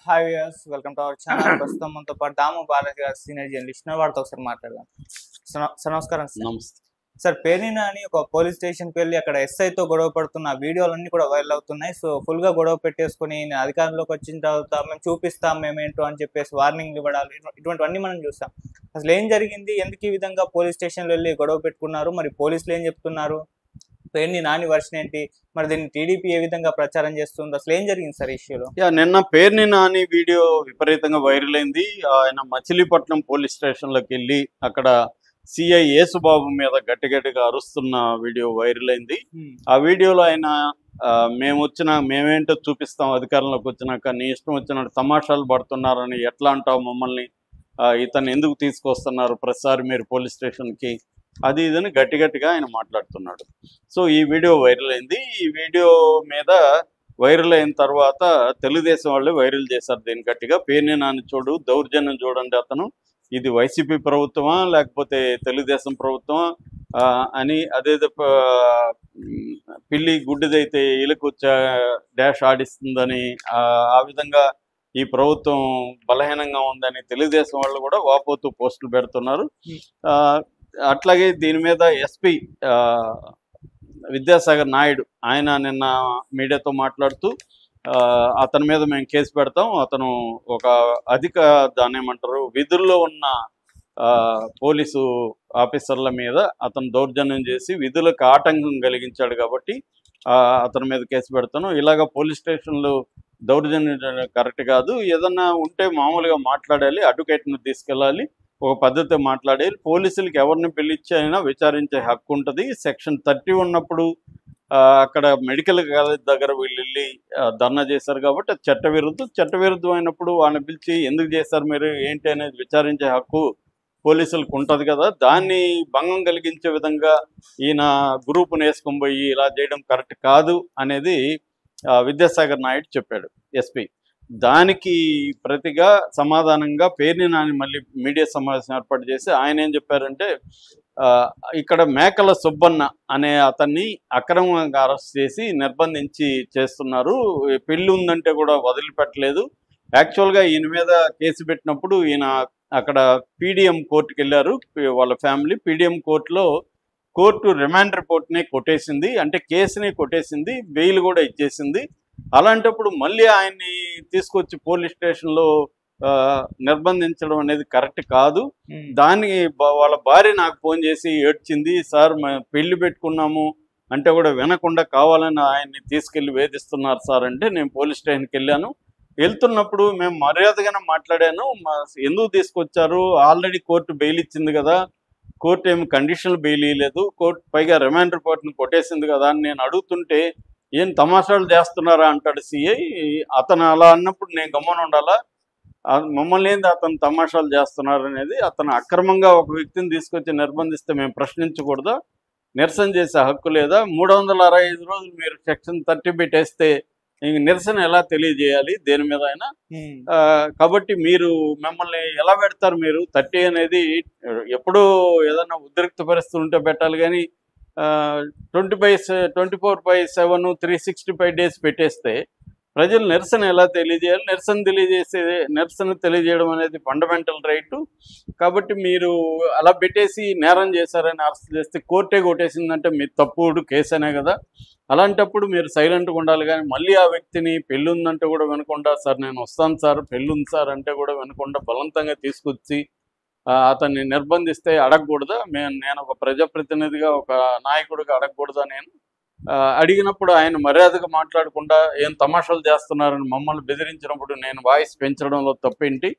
Hi viewers, welcome to our channel. ప్రస్తుతం మనతో పాటు దాము బాలాజీ గారు, సీనియర్ జర్నలిస్ట్, వారితో ఒకసారి మాట్లాడదాం. సార్ నమస్కారం సార్. నమస్తే సార్, పేర్ని నాని ఒక పోలీస్ స్టేషన్కి వెళ్ళి అక్కడ ఎస్ఐతో గొడవ పడుతున్న వీడియోలన్నీ కూడా వైరల్ అవుతున్నాయి. సో ఫుల్గా గొడవ పెట్టేసుకొని నేను అధికారంలోకి వచ్చిన తర్వాత మేము చూపిస్తాం మేమేంటో అని చెప్పేసి వార్నింగ్ ఇవ్వడాలు, ఇటువంటివన్నీ మనం చూస్తాం. అసలు ఏం జరిగింది, ఎందుకు ఈ విధంగా పోలీస్ స్టేషన్లో వెళ్ళి గొడవ పెట్టుకున్నారు, మరి పోలీసులు ఏం చెప్తున్నారు, పేర్ని నాని వర్షన్ ఏంటి, మరి దీన్ని టీడీపీ ఏ విధంగా ప్రచారం చేస్తుంది, అసలు ఏం జరిగింది సార్ ఇష్యూలో? నిన్న పేర్ని నాని వీడియో విపరీతంగా వైరల్ అయింది. ఆయన మచిలీపట్నం పోలీస్ స్టేషన్లోకి వెళ్ళి అక్కడ సిఐ యేసుబాబు మీద గట్టిగా అరుస్తున్న వీడియో వైరల్ అయింది. ఆ వీడియోలో ఆయన మేమేంటో చూపిస్తాం, అధికారంలోకి వచ్చినాక నీ ఇష్టం వచ్చినట్టు తమాషాలు పడుతున్నారని ఎట్లా అంటావు మమ్మల్ని, ఇతను ఎందుకు తీసుకొస్తున్నారు ప్రతిసారి మీరు పోలీస్ స్టేషన్కి, అది ఇదని గట్టిగా ఆయన మాట్లాడుతున్నాడు. సో ఈ వీడియో వైరల్ అయింది. ఈ వీడియో మీద వైరల్ అయిన తర్వాత తెలుగుదేశం వాళ్ళు వైరల్ చేశారు దీన్ని గట్టిగా. పేర్ని నాని చూడు దౌర్జన్యం చూడండి, అతను ఇది వైసీపీ ప్రభుత్వమా లేకపోతే తెలుగుదేశం ప్రభుత్వమా అని, అదేదో పిల్లి గుడ్డిదైతే ఇలకు డాష్ ఆడిస్తుందని, ఆ విధంగా ఈ ప్రభుత్వం బలహీనంగా ఉందని తెలుగుదేశం వాళ్ళు కూడా వాపోతూ పోస్టులు పెడుతున్నారు. అట్లాగే దీని మీద ఎస్పీ విద్యాసాగర్ నాయుడు ఆయన నిన్న మీడియాతో మాట్లాడుతూ అతని మీద మేము కేసు పెడతాం, అతను ఒక దాన్ని ఏమంటారు విధుల్లో ఉన్న పోలీసు ఆఫీసర్ల మీద అతను దౌర్జన్యం చేసి విధులకు ఆటంకం కలిగించాడు కాబట్టి అతని మీద కేసు పెడతాను. ఇలాగ పోలీస్ స్టేషన్లు దౌర్జన్యం కరెక్ట్ కాదు, ఏదన్నా ఉంటే మామూలుగా మాట్లాడాలి, అడ్వకేట్ని తీసుకెళ్ళాలి, ఒక పద్ధతి మాట్లాడేది, పోలీసులకి ఎవరిని పిలిచి అయినా విచారించే హక్కు ఉంటుంది. సెక్షన్ 30 ఉన్నప్పుడు అక్కడ మెడికల్ కాలేజ్ దగ్గర వీళ్ళు వెళ్ళి ధర్నా చేశారు కాబట్టి అది చట్టవిరుద్ధం అయినప్పుడు వాళ్ళని పిలిచి ఎందుకు చేశారు మీరు ఏంటి అనేది విచారించే హక్కు పోలీసులకు ఉంటుంది కదా, దాన్ని భంగం కలిగించే విధంగా ఈయన గ్రూపును వేసుకొని పోయి ఇలా చేయడం కరెక్ట్ కాదు అనేది విద్యాసాగర్ నాయుడు చెప్పాడు ఎస్పీ. దానికి ప్రతిగా సమాధానంగా పేర్ని నాని మళ్ళీ మీడియా సమావేశం ఏర్పాటు చేసి ఆయన ఏం చెప్పారంటే, ఇక్కడ మేకల సుబ్బన్న అనే అతన్ని అక్రమంగా అరెస్ట్ చేసి నిర్బంధించి చేస్తున్నారు, పెళ్ళి ఉందంటే కూడా వదిలిపెట్టలేదు. యాక్చువల్గా ఈయన మీద కేసు పెట్టినప్పుడు ఈయన అక్కడ పీడిఎం కోర్టుకి వెళ్ళారు, వాళ్ళ ఫ్యామిలీ పీడిఎం కోర్టు రిమాండ్ రిపోర్ట్ని కొట్టేసింది, అంటే కేసుని కొట్టేసింది, బెయిల్ కూడా ఇచ్చేసింది. అలాంటప్పుడు మళ్ళీ ఆయన్ని తీసుకొచ్చి పోలీస్ స్టేషన్లో నిర్బంధించడం అనేది కరెక్ట్ కాదు. దానికి వాళ్ళ భార్య నాకు ఫోన్ చేసి ఏడ్చింది, సార్ పెళ్లి పెట్టుకున్నాము అంటే కూడా వినకుండా కావాలని ఆయన్ని తీసుకెళ్ళి వేధిస్తున్నారు సార్ అంటే నేను పోలీస్ స్టేషన్కి వెళ్ళాను. వెళ్తున్నప్పుడు మేము మర్యాదగానే మాట్లాడాను, ఎందుకు తీసుకొచ్చారు, ఆల్రెడీ కోర్టు బెయిల్ ఇచ్చింది కదా, కోర్టు ఏమి కండిషనల్ బెయిల్ ఇవ్వలేదు, కోర్టు పైగా రిమాండ్ రిపోర్ట్ని కొట్టేసింది కదా అని నేను అడుగుతుంటే ఏం తమాషాలు చేస్తున్నారా అంటాడు సిఐ. అతను అలా అన్నప్పుడు నేను గమ్మున ఉండాలా, మమ్మల్ని ఏంది అతను తమాషాలు చేస్తున్నారు అనేది, అతను అక్రమంగా ఒక వ్యక్తిని తీసుకొచ్చి నిర్బంధిస్తే మేము ప్రశ్నించకూడదా, నిరసన చేసే హక్కు లేదా, 365 రోజులు మీరు సెక్షన్ 30 పెట్టేస్తే ఇంక నిరసన ఎలా తెలియజేయాలి దేని మీద అయినా, కాబట్టి మీరు మమ్మల్ని ఎలా పెడతారు, మీరు 30 అనేది ఎప్పుడూ ఏదైనా ఉద్రిక్త పరిస్థితులు ఉంటే పెట్టాలి కానీ 24/7 365 days పెట్టేస్తే ప్రజలు నిరసన ఎలా తెలియజేయాలి, నిరసన తెలియజేయడం అనేది ఫండమెంటల్ రైటు. కాబట్టి మీరు అలా పెట్టేసి నేరం చేశారని అరెస్ట్ చేస్తే కోర్టే కొట్టేసిందంటే మీరు తప్పుడు కేసు అనే కదా, అలాంటప్పుడు మీరు సైలెంట్గా ఉండాలి. కానీ మళ్ళీ ఆ వ్యక్తిని పెళ్ళి ఉందంటే కూడా వినకుండా, సార్ నేను వస్తాను సార్ పెళ్ళి ఉంది సార్ అంటే కూడా వినకుండా బలవంతంగా తీసుకొచ్చి అతన్ని నిర్బంధిస్తే అడగకూడదా, నేను ఒక ప్రజాప్రతినిధిగా ఒక నాయకుడిగా అడగకూడదా, నేను అడిగినప్పుడు ఆయన మర్యాదగా మాట్లాడకుండా ఏం తమాషాలు చేస్తున్నారని మమ్మల్ని బెదిరించినప్పుడు నేను వాయిస్ పెంచడంలో తప్పేంటి,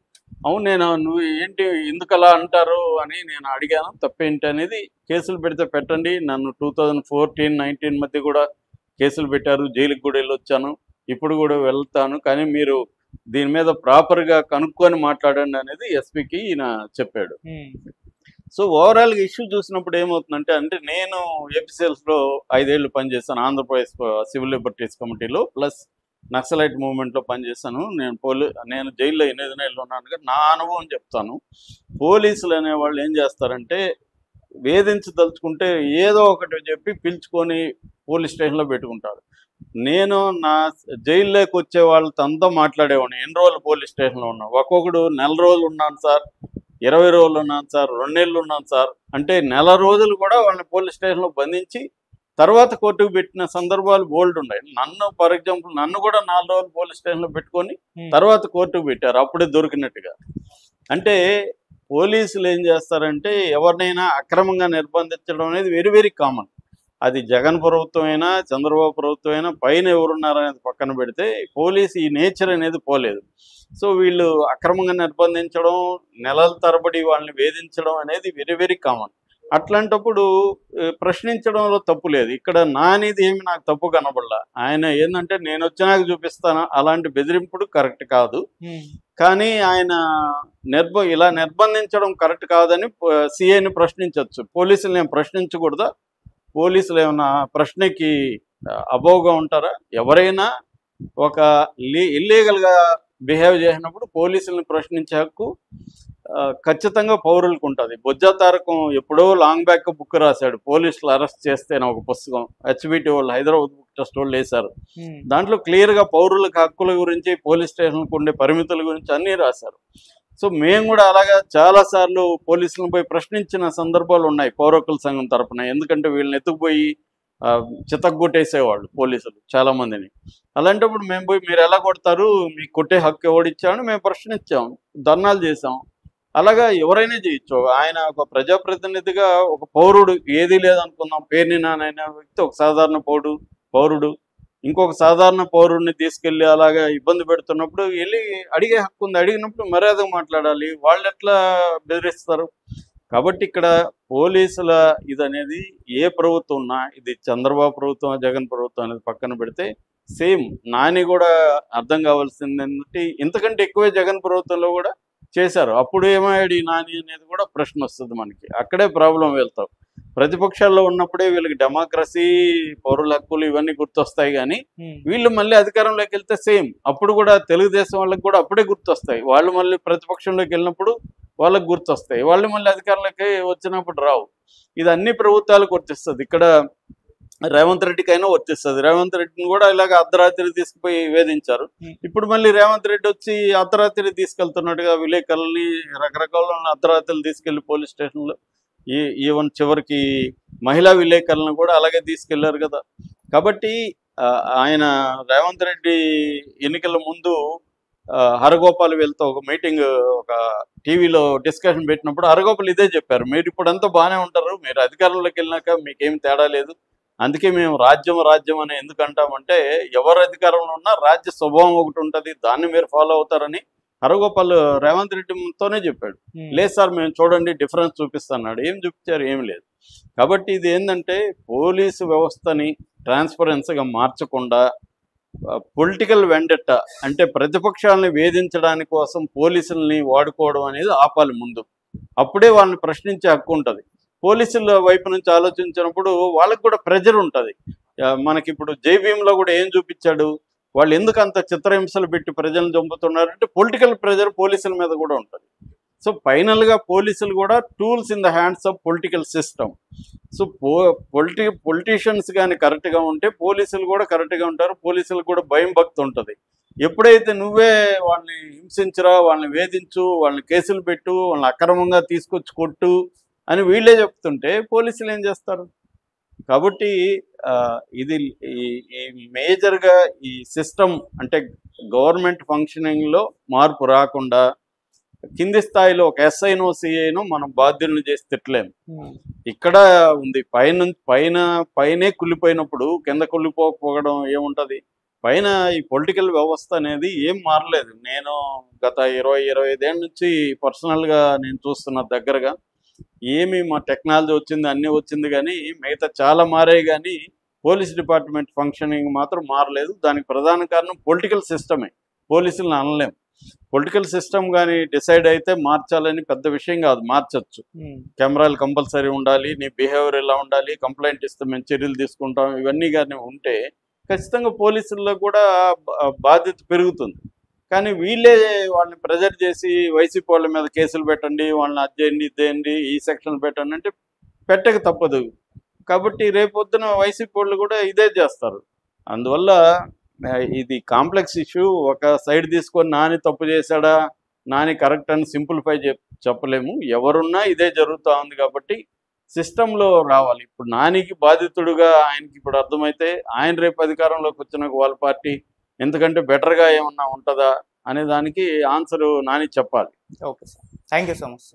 అవును నువ్వు ఏంటి ఎందుకు అలా అంటారు అని నేను అడిగాను, తప్పేంటి అనేది, కేసులు పెడితే పెట్టండి, నన్ను 2014-19 మధ్య కూడా కేసులు పెట్టారు, జైలుకి కూడా వెళ్ళొచ్చాను, ఇప్పుడు కూడా వెళ్తాను, కానీ మీరు దీని మీద ప్రాపర్గా కనుక్కొని మాట్లాడండి అనేది ఎస్పీకి ఈయన చెప్పాడు. సో ఓవరాల్గా ఇష్యూ చూసినప్పుడు ఏమవుతుందంటే, అంటే నేను ఏపీసీఎల్స్లో 5 ఏళ్ళు పనిచేశాను, ఆంధ్రప్రదేశ్ సివిల్ లిబర్టీస్ కమిటీలో, ప్లస్ నక్సలైట్ మూవ్మెంట్లో పనిచేశాను. నేను జైల్లో 8 నెలలు ఉన్నాను కదా, నా అనుభవం చెప్తాను. పోలీసులు అనేవాళ్ళు ఏం చేస్తారంటే వేధించదలుచుకుంటే ఏదో ఒకటి చెప్పి పిలుచుకొని పోలీస్ స్టేషన్లో పెట్టుకుంటాడు. నేను నా జైల్లోకి వచ్చే వాళ్ళతో అంతా మాట్లాడేవాడిని. ఎన్ని రోజులు పోలీస్ స్టేషన్లో ఉన్నా, ఒక్కొక్కడు నెల రోజులు ఉన్నాను సార్, 20 రోజులు ఉన్నాను సార్, 2 నెలలు ఉన్నాను సార్ అంటే నెల రోజులు కూడా వాళ్ళని పోలీస్ స్టేషన్లో బంధించి తర్వాత కోర్టుకు పెట్టిన సందర్భాలు బోల్డ్ ఉన్నాయి. నన్ను ఫర్ ఎగ్జాంపుల్ నన్ను కూడా 4 రోజులు పోలీస్ స్టేషన్లో పెట్టుకొని తర్వాత కోర్టుకు పెట్టారు, అప్పుడే దొరికినట్టుగా. అంటే పోలీసులు ఏం చేస్తారంటే ఎవరినైనా అక్రమంగా నిర్బంధించడం అనేది వెరీ వెరీ కామన్. అది జగన్ ప్రభుత్వం అయినా చంద్రబాబు ప్రభుత్వం అయినా పైన ఎవరున్నారనేది పక్కన పెడితే పోలీసు ఈ నేచర్ అనేది పోలేదు. సో వీళ్ళు అక్రమంగా నిర్బంధించడం, నెలల తరబడి వాళ్ళని వేధించడం అనేది వెరీ వెరీ కామన్. అట్లాంటప్పుడు ప్రశ్నించడంలో తప్పు లేదు. ఇక్కడ నానిది ఏమి నాకు తప్పు కనబడలా. ఆయన ఏంటంటే నేను వచ్చినాక చూపిస్తాను అలాంటి బెదిరింపుడు కరెక్ట్ కాదు. కానీ ఆయన ఇలా నిర్బంధించడం కరెక్ట్ కాదని సిఐని ప్రశ్నించవచ్చు. పోలీసులు ఏం ప్రశ్నించకూడదా? పోలీసులు ఏమైనా ప్రశ్నకి అబోవ్గా ఉంటారా? ఎవరైనా ఒక ఇల్లీగల్గా బిహేవ్ చేసినప్పుడు పోలీసులను ప్రశ్నించే హక్కు ఖచ్చితంగా పౌరులకు ఉంటుంది. బొజ్జా తారకం ఎప్పుడో లాంగ్ బ్యాక్ బుక్ రాశాడు, పోలీసులు అరెస్ట్ చేస్తేనే ఒక పుస్తకం. హెచ్బిటి వాళ్ళు హైదరాబాద్ బుక్ ట్రస్ట్ వాళ్ళు వేశారు. దాంట్లో క్లియర్గా పౌరులకు హక్కుల గురించి, పోలీస్ స్టేషన్లకు ఉండే పరిమితుల గురించి అన్నీ రాశారు. సో మేము కూడా అలాగా చాలాసార్లు పోలీసులను పోయి ప్రశ్నించిన సందర్భాలు ఉన్నాయి పౌర హక్కుల సంఘం తరఫున. ఎందుకంటే వీళ్ళని ఎత్తుకుపోయి చితగ్గొట్టేసేవాళ్ళు పోలీసులు చాలామందిని. అలాంటప్పుడు మేము పోయి మీరు ఎలా కొడతారు, మీకు కొట్టే హక్కు ఎవడిచ్చామని మేము ప్రశ్నించాం, ధర్నాలు చేసాం. అలాగా ఎవరైనా చేయొచ్చు. ఆయన ఒక ప్రజాప్రతినిధిగా ఒక పౌరుడు, ఏదీ లేదనుకుందాం, పేరుని నానైన వ్యక్తి ఒక సాధారణ పౌరుడు ఇంకొక సాధారణ పౌరుడిని తీసుకెళ్ళి అలాగా ఇబ్బంది పెడుతున్నప్పుడు వెళ్ళి అడిగే హక్కు ఉంది. అడిగినప్పుడు మర్యాదగా మాట్లాడాలి. వాళ్ళు ఎట్లా బెదిరిస్తారు? కాబట్టి ఇక్కడ పోలీసుల ఇది అనేది ఏ ప్రభుత్వం ఉన్నా, ఇది చంద్రబాబు ప్రభుత్వం జగన్ ప్రభుత్వం అనేది పక్కన పెడితే సేమ్ నాని కూడా అర్థం కావాల్సింది ఏంటంటే ఇంతకంటే ఎక్కువే జగన్ ప్రభుత్వంలో కూడా చేశారు. అప్పుడు ఏమయ్యాడు ఈ నాని అనేది కూడా ప్రశ్న వస్తుంది మనకి. అక్కడే ప్రాబ్లం వెళ్తాం. ప్రతిపక్షాల్లో ఉన్నప్పుడే వీళ్ళకి డెమోక్రసీ, పౌరుల హక్కులు ఇవన్నీ గుర్తొస్తాయి. కానీ వీళ్ళు మళ్ళీ అధికారంలోకి వెళ్తే సేమ్ అప్పుడు కూడా తెలుగుదేశం వాళ్ళకి కూడా అప్పుడే గుర్తొస్తాయి. వాళ్ళు మళ్ళీ ప్రతిపక్షంలోకి వెళ్ళినప్పుడు వాళ్ళకి గుర్తొస్తాయి, వాళ్ళు మళ్ళీ అధికారంలోకి వచ్చినప్పుడు రావు. ఇది అన్ని ప్రభుత్వాలకు వర్తిస్తుంది. ఇక్కడ రేవంత్ రెడ్డికైనా వర్తిస్తుంది. రేవంత్ రెడ్డిని కూడా ఇలాగ అర్ధరాత్రి తీసుకుపోయి వేధించారు. ఇప్పుడు మళ్ళీ రేవంత్ రెడ్డి వచ్చి అర్ధరాత్రి తీసుకెళ్తున్నట్టుగా విలేకరులని రకరకాల అర్ధరాత్రులు తీసుకెళ్లి పోలీస్ స్టేషన్లో ఈవెన్ చివరికి మహిళా విలేకరులను కూడా అలాగే తీసుకెళ్లారు కదా. కాబట్టి ఆయన రేవంత్ రెడ్డి ఎన్నికల ముందు హరగోపాల్ వెళ్తే ఒక మీటింగ్, ఒక టీవీలో డిస్కషన్ పెట్టినప్పుడు హరగోపాల్ ఇదే చెప్పారు, మీరు ఇప్పుడు అంతా బాగానే ఉంటారు, మీరు అధికారంలోకి వెళ్ళినాక మీకేం తేడా లేదు, అందుకే మేము రాజ్యం అని ఎందుకు అంటామంటే ఎవరు అధికారంలో ఉన్నా రాజ్య స్వభావం ఒకటి ఉంటుంది, దాన్ని మీరు ఫాలో అవుతారని హరగోపాల్ రేవంత్ రెడ్డితోనే చెప్పాడు. లేదు సార్ మేము చూడండి డిఫరెన్స్ చూపిస్తున్నాడు. ఏం చూపించారు? ఏం లేదు. కాబట్టి ఇది ఏంటంటే పోలీసు వ్యవస్థని ట్రాన్స్పరెన్సీగా మార్చకుండా పొలిటికల్ వెండెట్ట అంటే ప్రతిపక్షాలని వేధించడానికి కోసం పోలీసుల్ని వాడుకోవడం అనేది ఆపాలి ముందు. అప్పుడే వాళ్ళని ప్రశ్నించే హక్కు ఉంటుంది. పోలీసుల వైపు నుంచి ఆలోచించినప్పుడు వాళ్ళకి కూడా ప్రెజర్ ఉంటుంది. మనకి ఇప్పుడు జైభీంలో కూడా ఏం చూపించాడు, వాళ్ళు ఎందుకు అంత చిత్రహింసలు పెట్టి ప్రజలను చంపుతున్నారంటే పొలిటికల్ ప్రెజర్ పోలీసుల మీద కూడా ఉంటుంది. సో ఫైనల్గా పోలీసులు కూడా tools in the hands of political system. So politicians కానీ కరెక్ట్గా ఉంటే పోలీసులు కూడా కరెక్ట్గా ఉంటారు. పోలీసులకు కూడా భయం భక్తి ఉంటుంది. ఎప్పుడైతే నువ్వే వాళ్ళని హింసించరా, వాళ్ళని వేధించు, వాళ్ళని కేసులు పెట్టు, వాళ్ళని అక్రమంగా తీసుకొచ్చి కొట్టు అని వీళ్ళే చెప్తుంటే పోలీసులు ఏం చేస్తారు? కాబట్టి ఇది ఈ మేజర్గా ఈ సిస్టమ్ అంటే గవర్నమెంట్ ఫంక్షనింగ్లో మార్పు రాకుండా కింది స్థాయిలో ఒక ఎస్ఐనో సిఐనో మనం బాధ్యులను చేసి తిట్టలేము. ఇక్కడ ఉంది పైనే కుళ్ళిపోయినప్పుడు కింద కుళ్ళిపోకపోవడం ఏముంటుంది? పైన ఈ పొలిటికల్ వ్యవస్థ అనేది ఏం మారలేదు. నేను గత 20-25 ఏళ్ళ నుంచి పర్సనల్గా నేను చూస్తున్న దగ్గరగా ఏమి మా టెక్నాలజీ వచ్చింది, అన్నీ వచ్చింది, కానీ మిగతా చాలా మారాయి, కానీ పోలీస్ డిపార్ట్మెంట్ ఫంక్షనింగ్ మాత్రం మారలేదు. దానికి ప్రధాన కారణం పొలిటికల్ సిస్టమే. పోలీసులను అనలేం. పొలిటికల్ సిస్టమ్ కానీ డిసైడ్ అయితే మార్చాలని పెద్ద విషయం కాదు, మార్చచ్చు. కెమెరాలు కంపల్సరీ ఉండాలి, నీ బిహేవియర్ ఎలా ఉండాలి, కంప్లైంట్ ఇస్తే మేము చర్యలు తీసుకుంటాం, ఇవన్నీ కానీ ఉంటే ఖచ్చితంగా పోలీసుల్లో కూడా బాధ్యత పెరుగుతుంది. కానీ వీళ్ళే వాళ్ళని ప్రెజర్ చేసి వైసీపీ వాళ్ళ మీద కేసులు పెట్టండి, వాళ్ళని అది చేయండి, ఇది చేయండి, ఈ సెక్షన్లు పెట్టండి అంటే పెట్టక తప్పదు. కాబట్టి రేపొద్దున వైసీపీ వాళ్ళు కూడా ఇదే చేస్తారు. అందువల్ల ఇది కాంప్లెక్స్ ఇష్యూ. ఒక సైడ్ తీసుకొని నాని తప్పు చేశాడా, నాని కరెక్ట్ అని సింప్లిఫై చెప్పలేము. ఎవరున్నా ఇదే జరుగుతూ ఉంది కాబట్టి సిస్టంలో రావాలి. ఇప్పుడు నానికి బాధితుడుగా ఆయనకి ఇప్పుడు అర్థమైతే ఆయన రేపు అధికారంలోకి వచ్చిన వాళ్ళ పార్టీ ఎందుకంటే బెటర్గా ఏమన్నా ఉంటుందా అనే దానికి ఆన్సరు నాని చెప్పాలి. Okay sir, thank you so much.